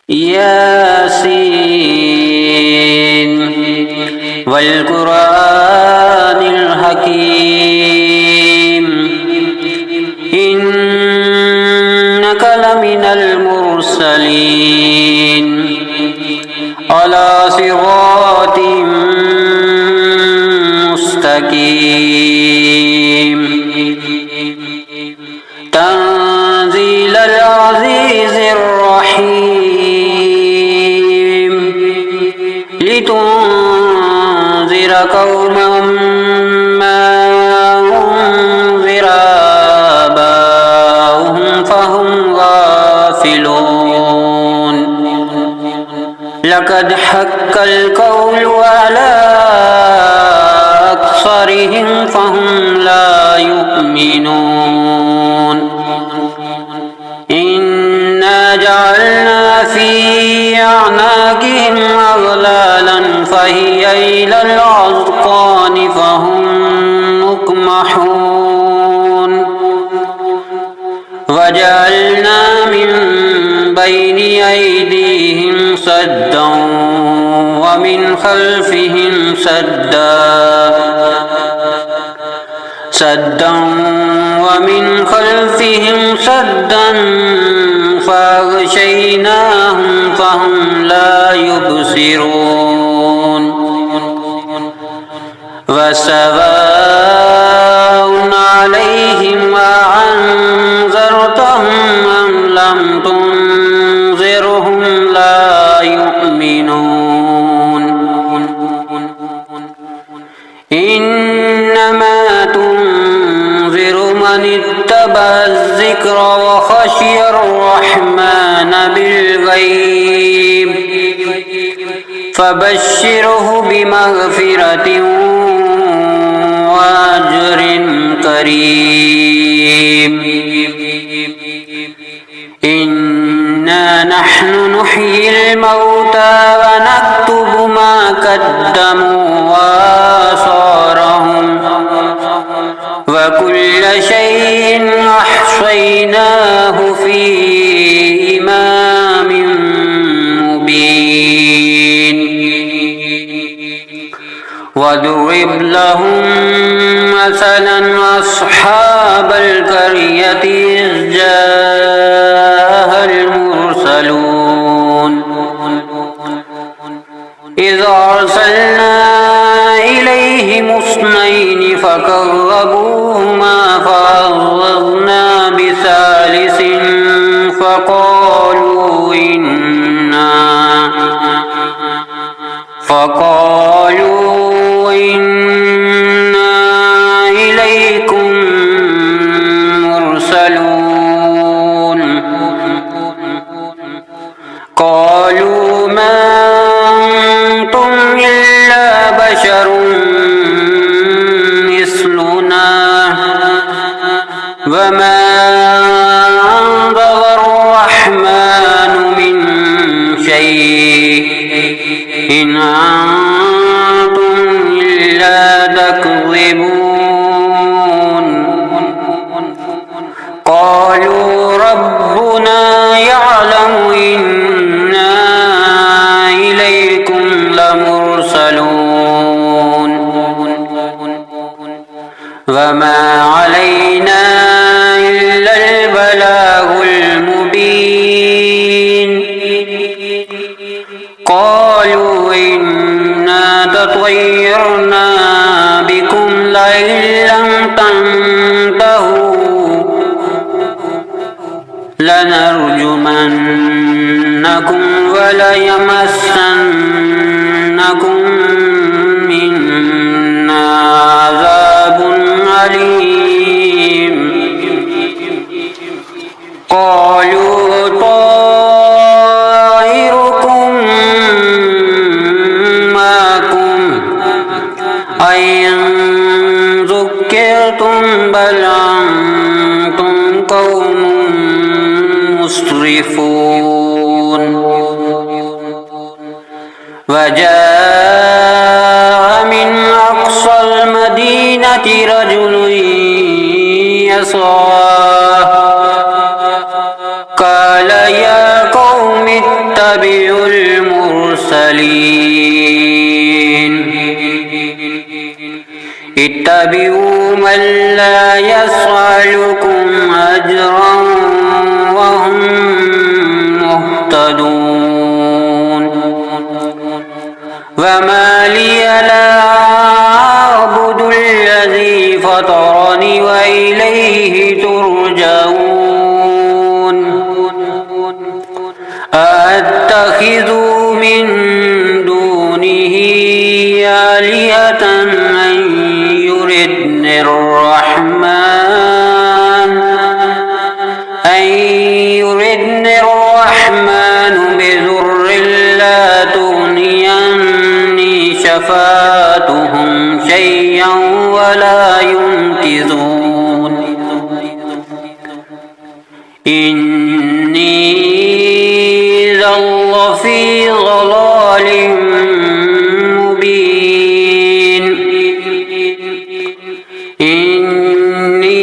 ياسين والقرآن الحكيم إنك لمن المرسلين على صراط مستقيم تنزيل العزيز الرحيم لتنذر قوما ما أنذر آباؤهم فهم غافلون لقد حق القول على أكثرهم فهم لا يؤمنون إنا جعلنا في أعناقهم أغلالا فهي إلى الأذقان فهم مقمحون وجعلنا من بين أيديهم سدا ومن خلفهم سدا فأغشيناهم فهم لا يبصرون وسواء عليهم أأنذرتهم أم لم تنذرهم لا يؤمنون إنما تنذر من اتبع الذكر وخشي الرحمن بالغيب فبشره بمغفرة وأجر كريم إنا نحن نحيي الموتى ونكتب ما قدموا وآثارهم وكل شيء أحصيناه في إمام مبين واضرب لهم مثلا أصحاب القرية إذ جاءها المرسلون إذ أرسلنا إليهم اثنين فكذبوهما فعززنا بثالث فقالوا إنا إليكم مرسلون قالوا ما أنتم إلا بشر مثلنا وما أنزل الرحمن من شيء إن أنتم إلا تكذبون قالوا ربنا يعلم إنا إليكم لمرسلون وما علينا إلا البلاغ المبين قالوا إنا تطيرنا بكم لئن لم تنتهوا لنرجمنكم وليمسنكم منا عذاب أليم قالوا طائركم معكم أئن ذكرتم بل أنتم قوم مسرفون وجاء من أقصى المدينة رجل يسعى قال يا قوم اتبعون اتبعوا من لا يسألكم أجرا وهم مهتدون وما لي لا أعبد الذي فطرني وإليه ترجعون أأتخذ من دونه آلهة أن يردني الرحمن بضر لا تغني عني شفاعتهم شيئا ولا ينقذون إني إذا لفي ضلال مبين إني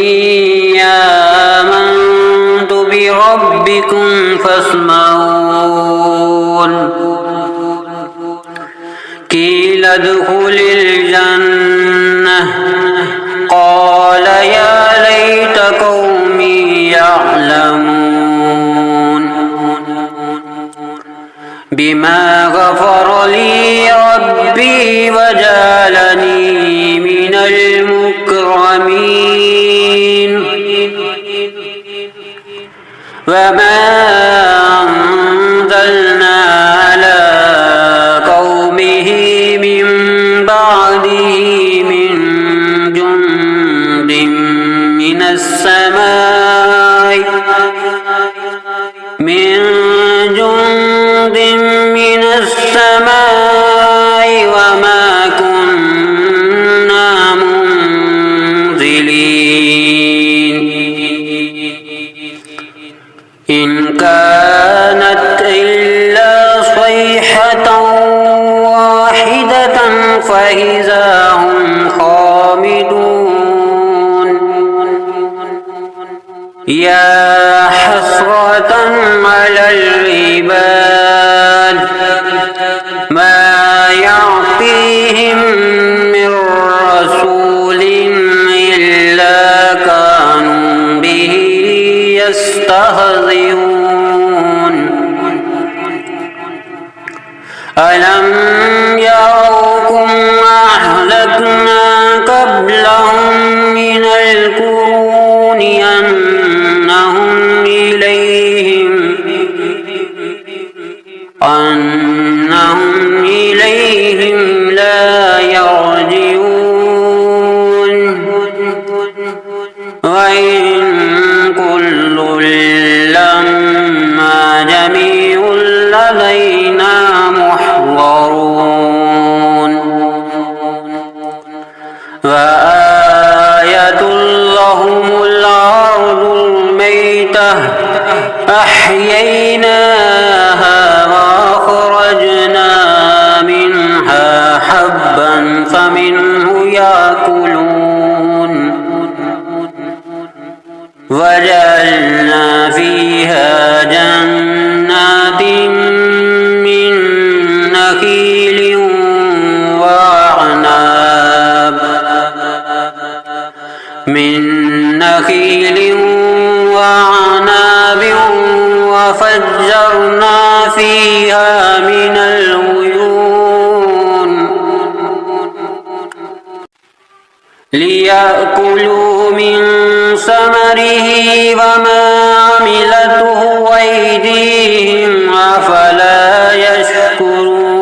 آمنت بربكم فاسمعون قيل ادخل الجنة قال يا ليت قومي يعلمون بما غفر لي ربي وجعلني من المكرمين وما أنزلنا على قومه من بعده من جند من السماء وما كنا منزلين إن كانت إلا صيحة واحدة فإذا هم خامدون يا حسرة على العباد ما يعطيهم من رسول إلا كانوا به يستهزئون ألم يروا أهلكنا قبلهم من القرون أنهم إليهم لا يرجعون وإن كل لما جميع لدينا محضرون وآية لهم الأرض الميتة أحييناها وأخرجنا منها حبا فمنه يأكلون وجعلنا فيها جنات من نخيل وعناب وفجرنا فيها من العيون ليأكلوا من ثمره وما عملته أيديهم أفلا يشكرون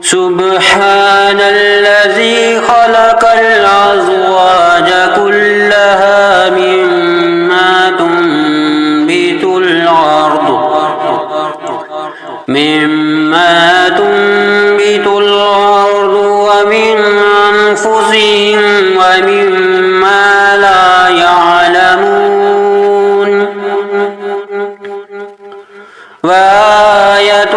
سبحان الذي خلق الأزواج كلها مما تنبت الأرض ومن أنفسهم ومما لا يعلمون وآية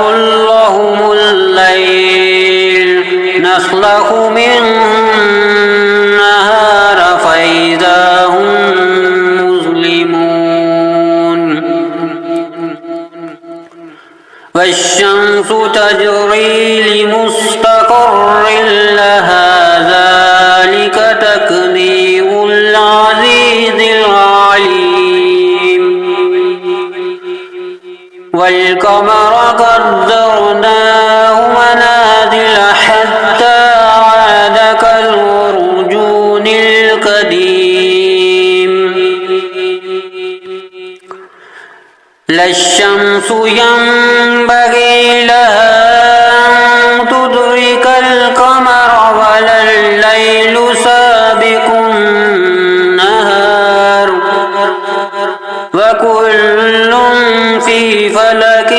لهم الليل نسلخ منه النهار فإذا هم مظلمون فالشمس تجري لمستقر لها ذلك تقدير العزيز العليم والقمر قدرناه منازل حتى عاد كالعرجون القديم لا الشمس ينبغي لها أن تدرك القمر ولا الليل سابق النهار وكل في فلك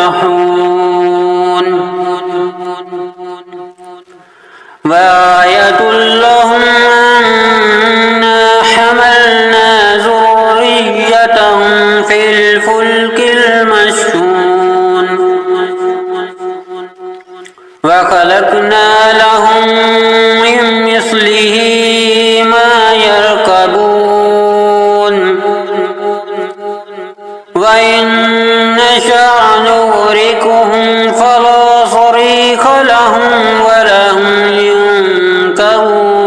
يسبحون وآية لهم أنا حملنا ذريتهم في الفلك المشحون وخلقنا لهم من مثله ما يركبون وإن نشأ نغرقهم فلا صريخ لهم ولا هم ينقذون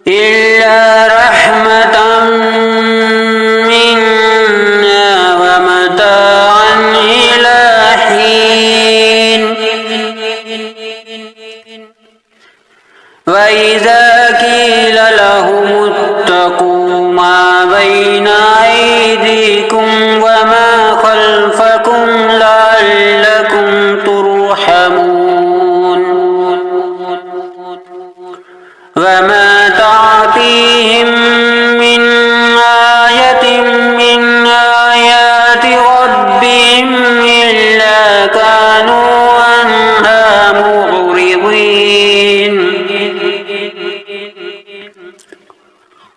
إلا رحمة منا ومتاعا إلى حين وإذا قيل لهم اتقوا ما بين أيديكم وما خلفكم لعلكم ترحمون وما تعطيهم من آية من آيات ربهم إلا كانوا عنها معرضين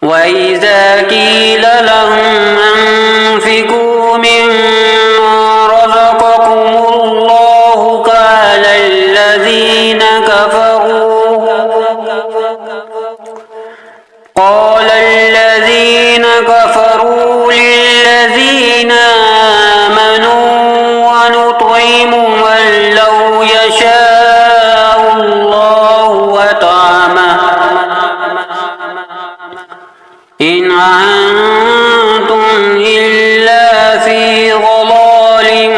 وإذا قيل لهم أنفقوا مما رزقكم الله قال الذين كفروا للذين آمنوا ونطعم من لو يشاء الله وطعمه إن أنتم إلا في ضلال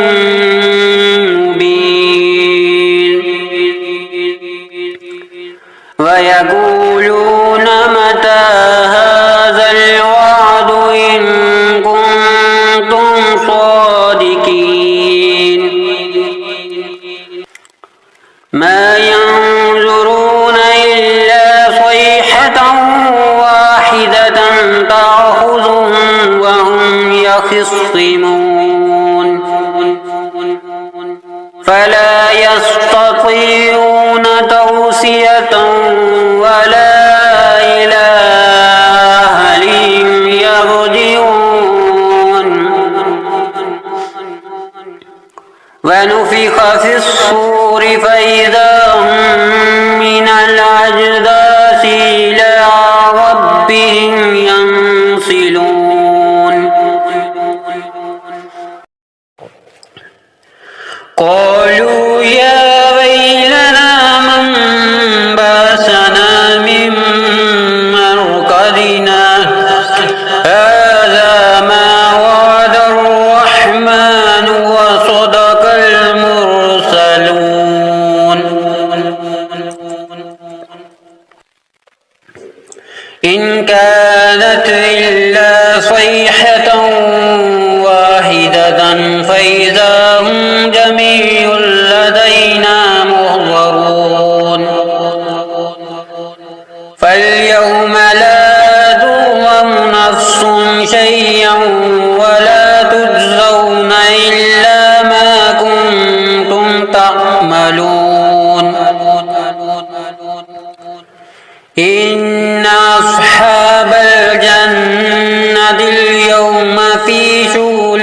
مبين ويقولون متى هذا الوعد إن كنتم صادقين ما ينظرون إلا صيحة واحدة تأخذهم وهم يخصمون فلا يستطيعون توصية ولا إلى أهلهم يرجعون ونفخ في الصور فإذا هم من الأجداث إلى ربهم ينسلون قالوا يا ويلنا من بعثنا من مرقدنا هذا ما وعد الرحمن وصدق المرسلون إن كانت إلا صيحة واحدة فإذا هم جميع لدينا محضرون فاليوم لا تظلم نفس شيئا ولا تجزون إلا ما كنتم تعملون إن أصحاب الجنة اليوم في شغل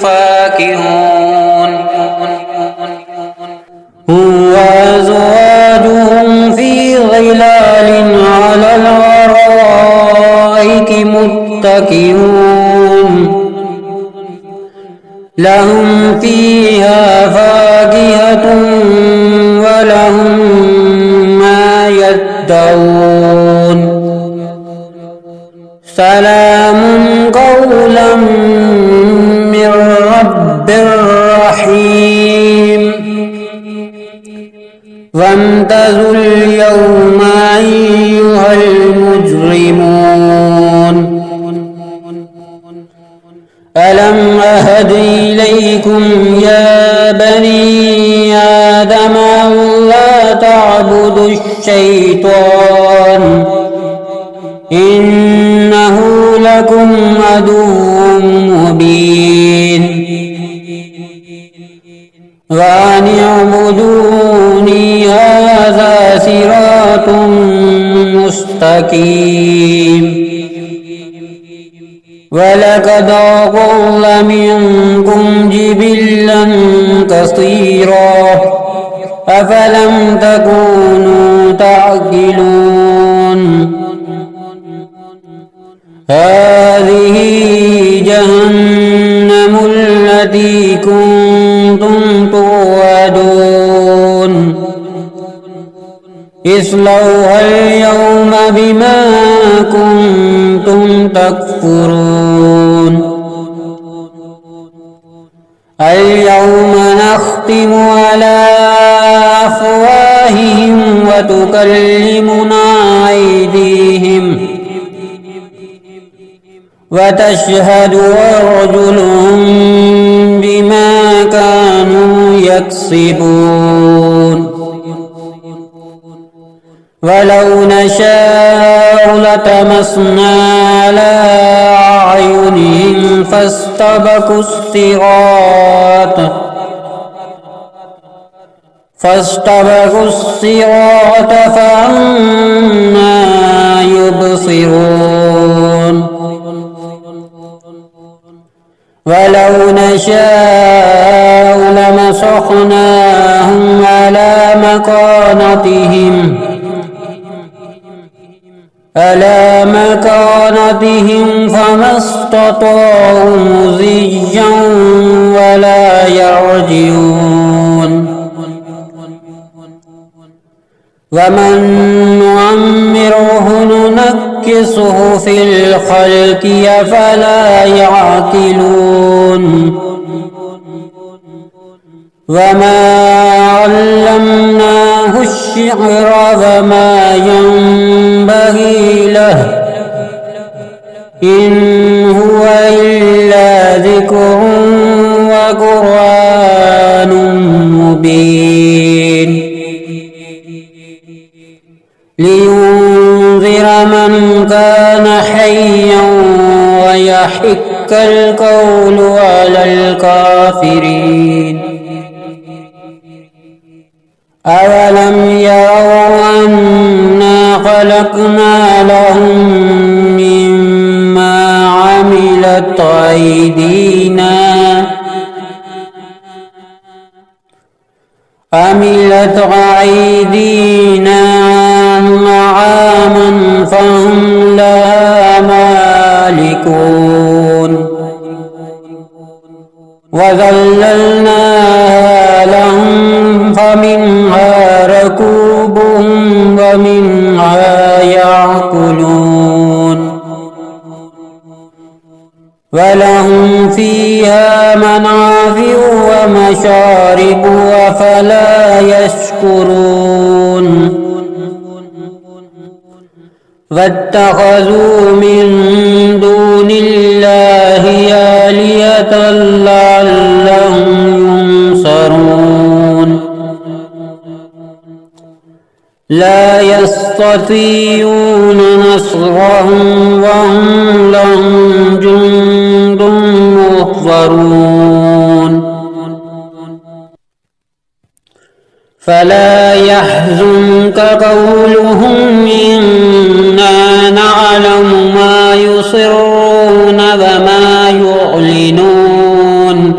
فاكهون وأزواجهم في ظلال على الأرائك متكئون لهم فيها فاكهة ولهم ما يدعون سلام قولا من رب رحيم وامتازوا اليوم أيها المجرمون ألم أهد إليكم يا بني آدم ألا تعبدوا الشيطان إنه لكم عدو مبين وأن اعبدوني هذا صراط مستقيم ولقد أضل منكم جبلا كثيرا أفلم تكونوا تعقلون هذه جهنم التي كنتم توعدون اصلوها اليوم بما كنتم تكفرون اليوم نختم على أفواههم وتكلمنا أيديهم وتشهد أرجلهم بما كانوا يكسبون ولو نشاء لطمسنا على أعينهم فاستبقوا الصراط فأنى يبصرون ولو نشاء لمسخناهم على مكانتهم فما استطاعوا مضيا ولا يرجعون ومن نعمره ننكسه في الخلق أفلا يعقلون وما علمناه الشعر وما ينبغي له إن هو إلا ذكر وقرآن مبين لينذر من كان حيا ويحق القول على الكافرين أولم يروا أنا خلقنا لهم مما عملت أيدينا نعاما فهم لها مالكون وذللناها لهم فمنها ركوبهم ومنها يأكلون ولهم فيها منافع ومشارب أفلا يشكرون واتخذوا من دون الله آلهة لعلهم ينصرون لا يستطيعون نصرهم وهم لهم جند محضرون فلا يحزنك قولهم إنا نعلم ما يسرون وما يعلنون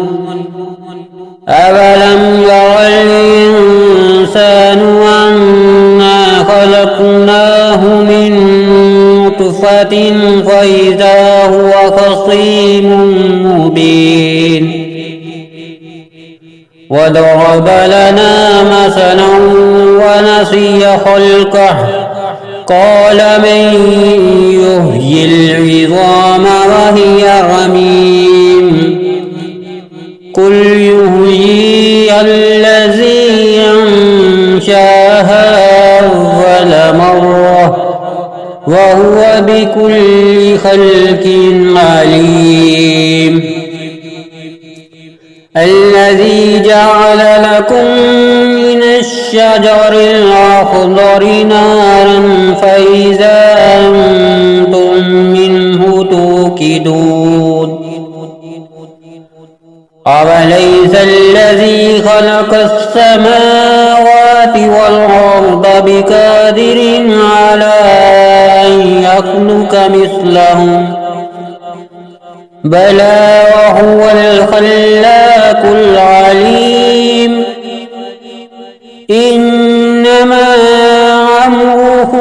أولم ير الإنسان أنا خلقناه من نطفة فإذا هو خصيم مبين وضرب لنا مثلا ونسي خلقه قال من يحيي العظام وهي رميم قل يحييها الذي أنشاها أول مرة وهو بكل خلق عليم الذي جعل لكم من الشجر الأخضر نارا فإذا أنتم منه توقدون أوليس الذي خلق السماوات والأرض بقادر على أن يخلق مثلهم بلى وهو الخلاق العليم إنما أمره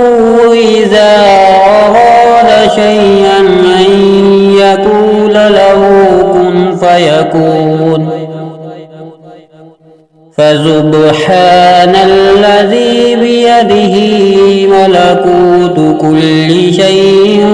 إذا أراد شيئا أن يقول له كن فيكون فسبحان الذي بيده ملكوت كل شيء